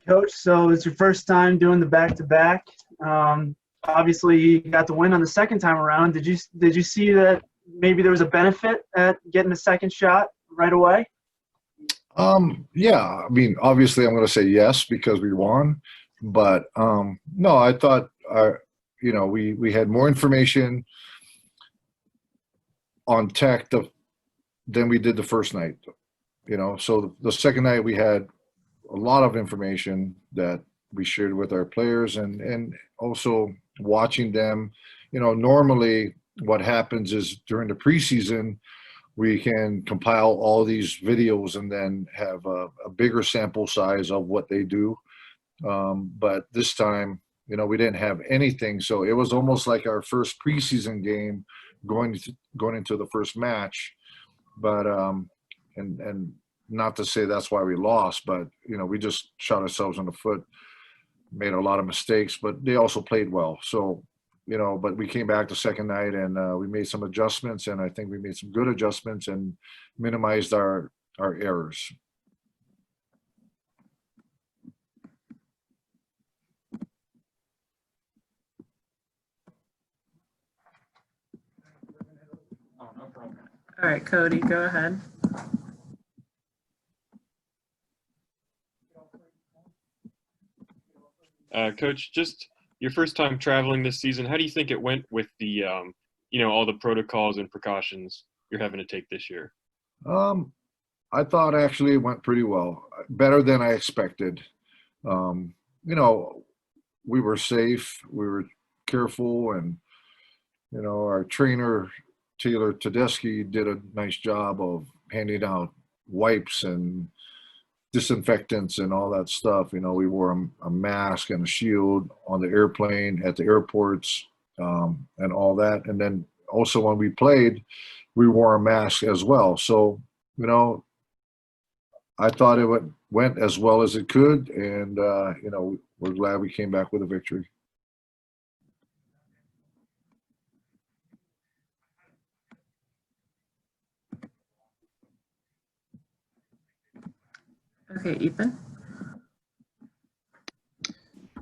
Coach, so it's your first time doing the back-to-back. Obviously, you got the win on the second time around. Did you see that maybe there was a benefit at getting a second shot right away? Yeah, I mean, obviously, I'm going to say yes because we won, but no, I thought, we had more information on tech than we did the first night. So the second night we had a lot of information that we shared with our players and also watching them. Normally what happens is during the preseason, we can compile all these videos and then have a bigger sample size of what they do. But this time, we didn't have anything. So it was almost like our first preseason game going into the first match. But and not to say that's why we lost, but we just shot ourselves in the foot, made a lot of mistakes, but they also played well. So but we came back the second night and we made some adjustments, and I think we made some good adjustments and minimized our errors. All right, Cody, go ahead. Coach, just your first time traveling this season, how do you think it went with the, all the protocols and precautions you're having to take this year? I thought actually it went pretty well, better than I expected. We were safe, we were careful, and our trainer Taylor Tedeschi did a nice job of handing out wipes and disinfectants and all that stuff. We wore a mask and a shield on the airplane, at the airports, and all that. And then also when we played, we wore a mask as well. So, I thought it went as well as it could. And, we're glad we came back with a victory. Okay, Ethan.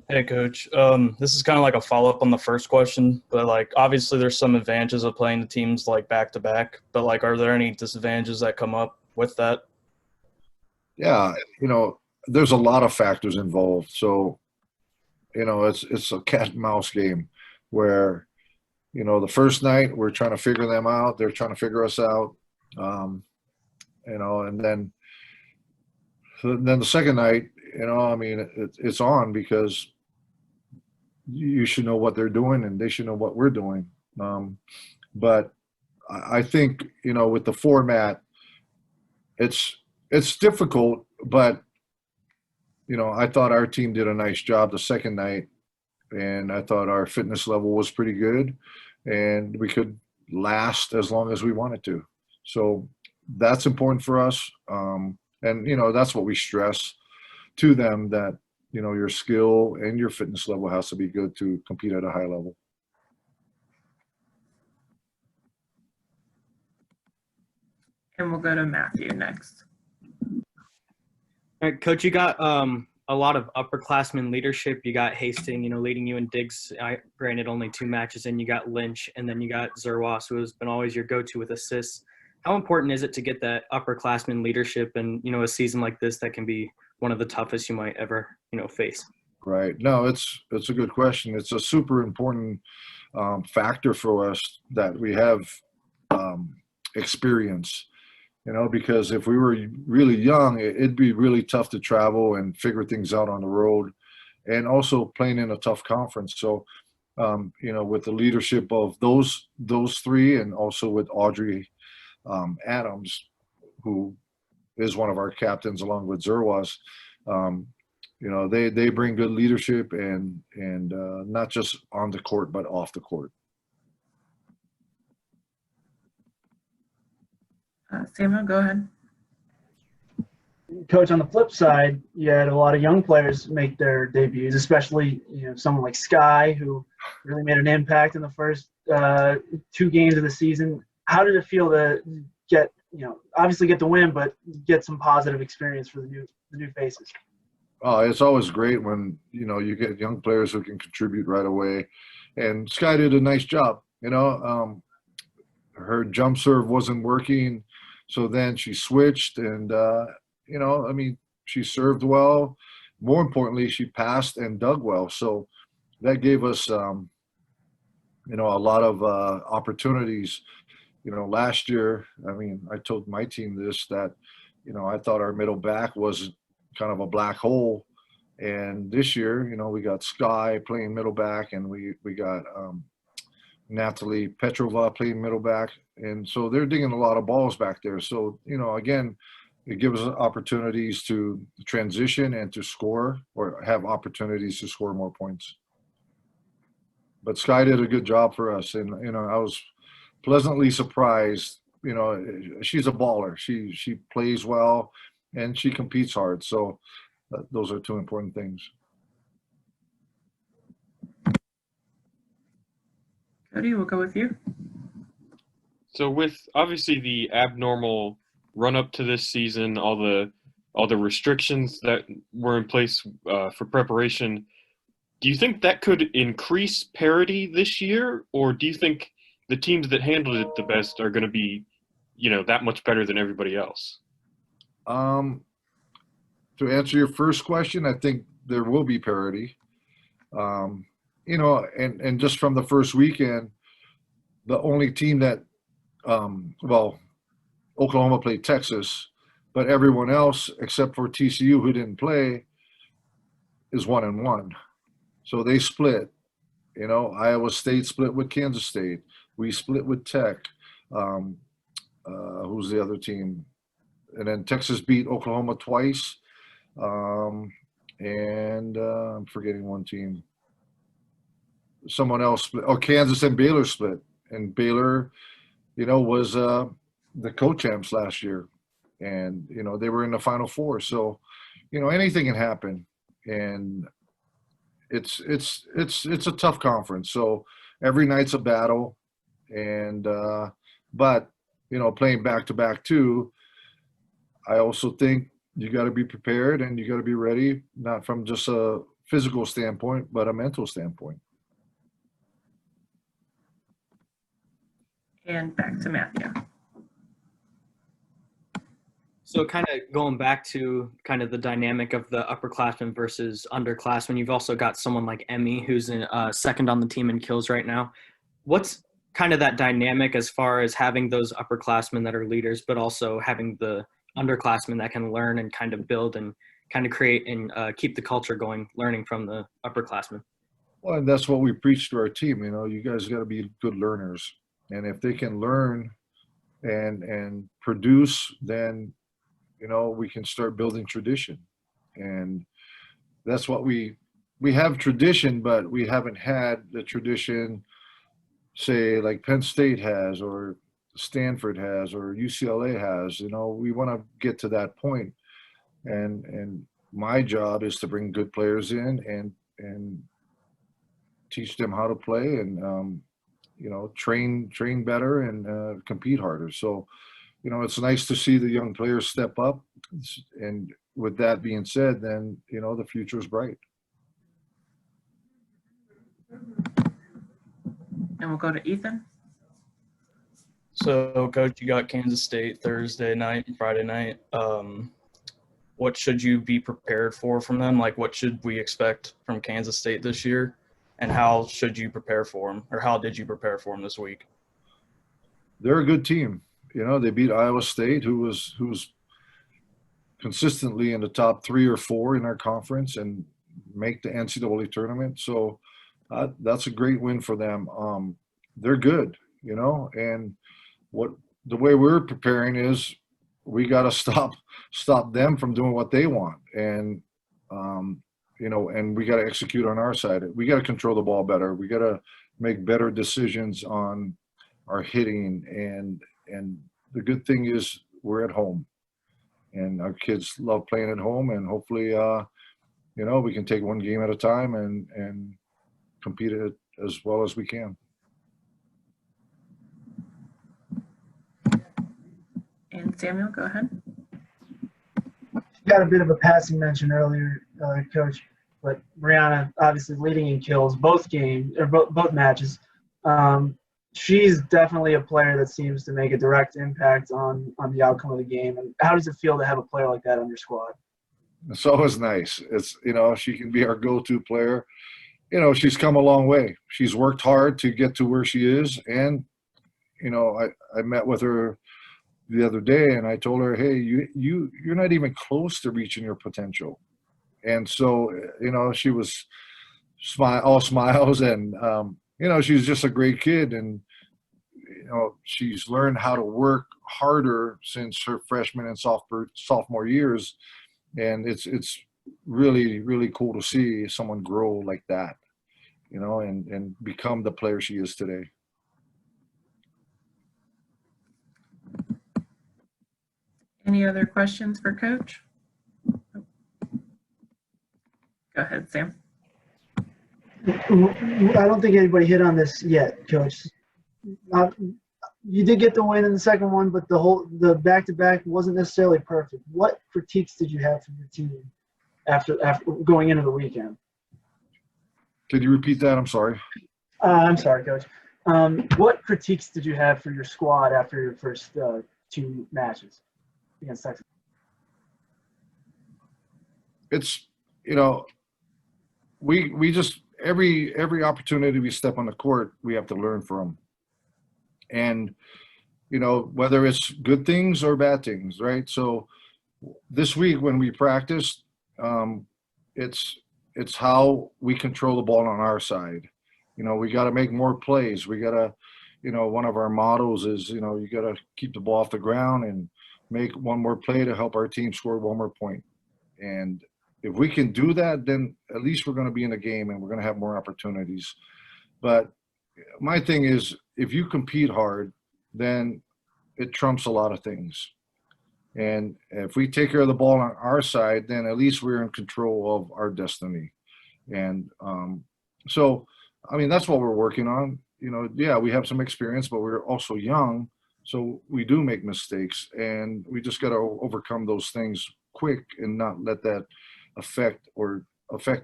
Hey, Coach. This is kind of like a follow-up on the first question, but obviously there's some advantages of playing the teams back-to-back, but are there any disadvantages that come up with that? Yeah, there's a lot of factors involved. So, it's a cat and mouse game where, the first night we're trying to figure them out, they're trying to figure us out, and then the second night, it's on because you should know what they're doing and they should know what we're doing. But I think, with the format, it's difficult, but, I thought our team did a nice job the second night, and I thought our fitness level was pretty good and we could last as long as we wanted to. So that's important for us. And, that's what we stress to them, that, your skill and your fitness level has to be good to compete at a high level. And we'll go to Matthew next. All right, Coach, you got a lot of upperclassmen leadership. You got Hastings, leading you in digs. Granted, only 2 matches in. You got Lynch, and then you got Zerwas, who has been always your go-to with assists. How important is it to get that upperclassmen leadership in, a season like this that can be one of the toughest you might ever, face? Right. No, it's a good question. It's a super important factor for us that we have experience, because if we were really young, it'd be really tough to travel and figure things out on the road, and also playing in a tough conference. So, with the leadership of those 3, and also with Audrey Adams, who is one of our captains along with Zerwas, they bring good leadership and not just on the court, but off the court. Samuel, go ahead. Coach, on the flip side, you had a lot of young players make their debuts, especially someone like Sky, who really made an impact in the first 2 games of the season. How did it feel to obviously get the win, but get some positive experience for the new faces? It's always great when, you get young players who can contribute right away. And Sky did a nice job. Her jump serve wasn't working, so then she switched, and she served well. More importantly, she passed and dug well. So that gave us, a lot of opportunities. Last year, I told my team this, that, I thought our middle back was kind of a black hole. And this year, we got Sky playing middle back, and we got Natalie Petrova playing middle back. And so they're digging a lot of balls back there. So, again, it gives us opportunities to transition and to score, or have opportunities to score more points. But Sky did a good job for us. And, I was pleasantly surprised. She's a baller. She plays well, and she competes hard. So those are two important things. Cody, we'll go with you. So with obviously the abnormal run up to this season, all the restrictions that were in place for preparation, do you think that could increase parity this year, or do you think the teams that handled it the best are going to be, that much better than everybody else? To answer your first question, I think there will be parity. And just from the first weekend, the only team that, Oklahoma played Texas, but everyone else except for TCU, who didn't play, is 1-1. So they split. Iowa State split with Kansas State. We split with Tech. Who's the other team? And then Texas beat Oklahoma twice. And I'm forgetting one team. Someone else split. Oh, Kansas and Baylor split. And Baylor, was the co-champs last year. And, they were in the Final Four. So, anything can happen. And it's a tough conference. So every night's a battle. And but playing back to back too, I also think you got to be prepared and you got to be ready, not from just a physical standpoint, but a mental standpoint. And back to Matthew. So kind of going back to kind of the dynamic of the upperclassmen versus underclassmen, you've also got someone like Emmy, who's in second on the team in kills right now. What's kind of that dynamic as far as having those upperclassmen that are leaders, but also having the underclassmen that can learn and kind of build and kind of create and keep the culture going, learning from the upperclassmen? Well, and that's what we preach to our team. You guys got to be good learners. And if they can learn and produce, then, we can start building tradition. And that's what we have tradition, but we haven't had the tradition, say, like Penn State has, or Stanford has, or UCLA has. We want to get to that point. And my job is to bring good players in and teach them how to play and, train better and compete harder. So, it's nice to see the young players step up. And with that being said, then, the future is bright. And we'll go to Ethan. So, Coach, you got Kansas State Thursday night and Friday night. What should you be prepared for from them? Like, what should we expect from Kansas State this year? And how should you prepare for them, or how did you prepare for them this week? They're a good team. They beat Iowa State, who was consistently in the top 3 or 4 in our conference and make the NCAA tournament. So that's a great win for them. They're good, and the way we're preparing is we got to stop them from doing what they want. And, and we got to execute on our side. We got to control the ball better. We got to make better decisions on our hitting. And the good thing is we're at home, and our kids love playing at home. And hopefully, we can take one game at a time and compete it as well as we can. And Samuel, go ahead. You got a bit of a passing mention earlier Coach. But Brianna obviously leading in kills both games or both matches. She's definitely a player that seems to make a direct impact on the outcome of the game. And how does it feel to have a player like that on your squad? It's always nice. It's, you know, she can be our go-to player. You know, she's come a long way. She's worked hard to get to where she is. And, you know, I met with her the other day and I told her, hey, you're not even close to reaching your potential. And so, you know, she was all smiles and, you know, she's just a great kid. And, you know, she's learned how to work harder since her freshman and sophomore years. And it's really, really cool to see someone grow like that, you know, and become the player she is today. Any other questions for Coach? Go ahead, Sam. I don't think anybody hit on this yet, Coach. You did get the win in the second one, but the back-to-back wasn't necessarily perfect. What critiques did you have from your team after going into the weekend? Could you repeat that? I'm sorry. I'm sorry, Coach. What critiques did you have for your squad after your first two matches against Texas? It's, you know, we just every opportunity we step on the court, we have to learn from. And, you know, whether it's good things or bad things, right? So this week when we practiced, it's how we control the ball on our side. You know, we got to make more plays. We got to, you know, one of our mottos is, you know, you got to keep the ball off the ground and make one more play to help our team score one more point. And if we can do that, then at least we're going to be in the game and we're going to have more opportunities. But my thing is, if you compete hard, then it trumps a lot of things. And if we take care of the ball on our side, then at least we're in control of our destiny. And so, I mean, that's what we're working on. You know, yeah, we have some experience, but we're also young. So we do make mistakes and we just got to overcome those things quick and not let that affect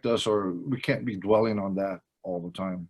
us, or we can't be dwelling on that all the time.